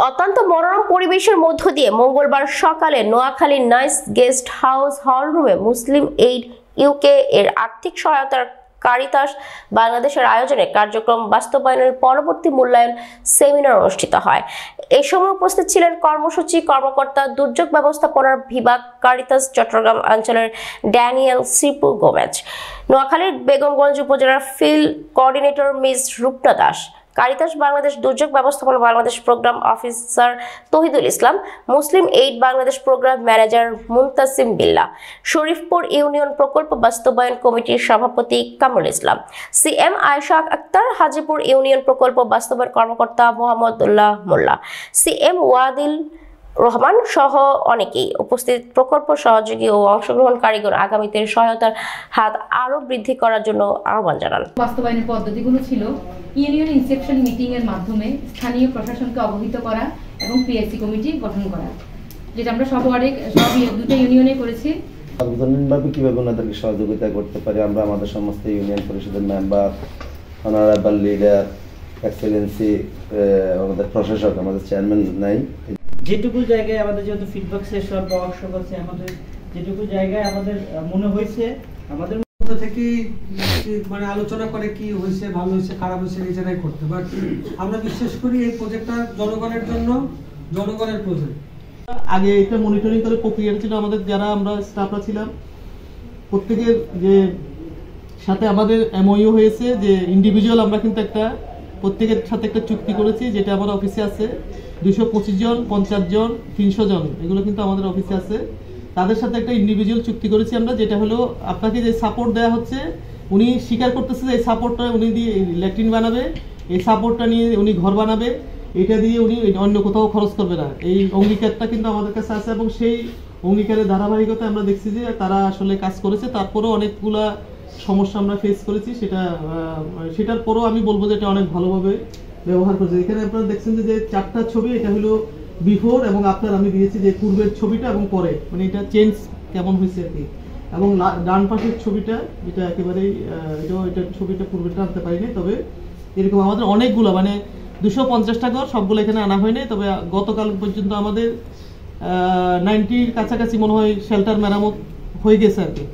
অত্যন্ত মনোরম পরিবেশের মধ্য দিয়ে মঙ্গলবার সকালে নোয়াখালী নাইস গেস্ট হাউস হলরুমে মুসলিম এইড ইউকে এর আর্থিক সহায়তার কারিতাস বাংলাদেশের আয়োজনে কার্যক্রম বাস্তবায়নের পরবর্তী মূল্যায়ন সেমিনার অনুষ্ঠিত হয়। এই সময় উপস্থিত ছিলেন কর্মসূচি কর্মকর্তা, দুর্যোগ ব্যবস্থাপনার বিভাগ, কারিতাস চট্টগ্রাম অঞ্চলের ড্যানিয়েল সিপু গোমেজ, নোয়াখালীর বেগমগঞ্জ উপজেলার field coordinator miss Rupna Das, Caritas Bangladesh দুর্যোগ ব্যবস্থাপনা বাংলাদেশ প্রোগ্রাম অফিসার তহিদুল ইসলাম, মুসলিম এইড বাংলাদেশ প্রোগ্রাম ম্যানেজার মুনতাসিম বিল্লাহ, শরীফপুর ইউনিয়ন প্রকল্প বাস্তবায়ন কমিটির সভাপতি কামরুল ইসলাম, সিএম আয়েশা আক্তার, হাজিপুর ইউনিয়ন প্রকল্প বাস্তবায়ন কর্মকর্তা মোহাম্মদুল্লাহ মোল্লা, সিএম ওয়াদিল রহমান সহ অনেকেই উপস্থিত প্রকল্প সহযোগী ও অংশগ্রহণকারীগণ আগামীতে সহায়তার হাত আরো বৃদ্ধি করার জন্য আহ্বান জানান। বাস্তবায়নের পদ্ধতিগুলো ছিল ইউনিয়ন ইনসেপশন মিটিং এর মাধ্যমে স্থানীয় প্রশাসনকে অবহিত করা এবং পিএসসি কমিটি গঠন করা, যেটা আমরা সব দুটো ইউনিয়নে করেছি। সার্বজনীনভাবে কিভাবে ওনাদেরকে সহযোগিতা করতে পারি, আমরা আমাদের সমস্ত ইউনিয়ন পরিষদের মেম্বার, অনারেবল লিডার, এক্সেলেন্সি, আমাদের প্রশাসক, আমাদের চেয়ারম্যান নাই, যেটুকু জায়গায় আমাদের যেহেতু ফিডব্যাক সেশন বা ওয়ার্কশপ আছে, আমাদের যেটুকু জায়গায় আমাদের মনে হয়েছে আমাদের মধ্যে থেকে মানে আলোচনা করে কি হয়েছে, ভালো হয়েছে, খারাপ হয়েছে নিজেরাই করতে। বাট আমরা বিশ্বাস করি এই প্রজেক্টটা জনগণের জন্য, জনগণের প্রজেক্ট। আগে এটা মনিটরিং করে প্রক্রিয়া ছিল আমাদের, যারা আমরা স্টাফরা ছিলাম প্রত্যেকের যে সাথে আমাদের এমওইউ হয়েছে যে ইন্ডিভিজুয়াল আমরা কিন্তু একটা প্রত্যেকের সাথে একটা চুক্তি করেছি, যেটা আমার অফিসে আছে। 225 জন, 50 জন, 300 জন, এগুলো কিন্তু আমাদের অফিসে আছে। তাদের সাথে একটা ইন্ডিভিজুয়াল চুক্তি করেছি আমরা, যেটা হলো আপনাকে যে সাপোর্ট দেওয়া হচ্ছে, উনি স্বীকার করতেছে যে এই সাপোর্টটা উনি দিয়ে ল্যাট্রিন বানাবে, এই সাপোর্টটা নিয়ে উনি ঘর বানাবে, এটা দিয়ে উনি অন্য কোথাও খরচ করবে না। এই অঙ্গীকারটা কিন্তু আমাদের কাছে আছে এবং সেই অঙ্গীকারের ধারাবাহিকতায় আমরা দেখছি যে তারা আসলে কাজ করেছে। তারপরেও অনেকগুলা সমস্যা আমরা ফেস করেছি, সেটার পরেও আমি বলবো যে এটা অনেক ভালোভাবে ব্যবহার করেছে। এখানে আপনারা দেখছেন যে 4টা ছবি, এটা হলো বিফোর এবং আফটার আমি দিয়েছি, যে পূর্বের ছবিটা এবং পরে, মানে এটা চেঞ্জ কেমন হয়েছে আর কি। এবং ডান পাশের ছবিটা যেটা একেবারেই এটা ছবিটা পূর্বেরটা আনতে পারিনি, তবে এরকম আমাদের অনেকগুলো মানে 250টা ঘর সবগুলো এখানে আনা হয়নি। তবে গতকাল পর্যন্ত আমাদের 90-র কাছাকাছি মনে হয় শেল্টার মেরামত হয়ে গেছে আর কি।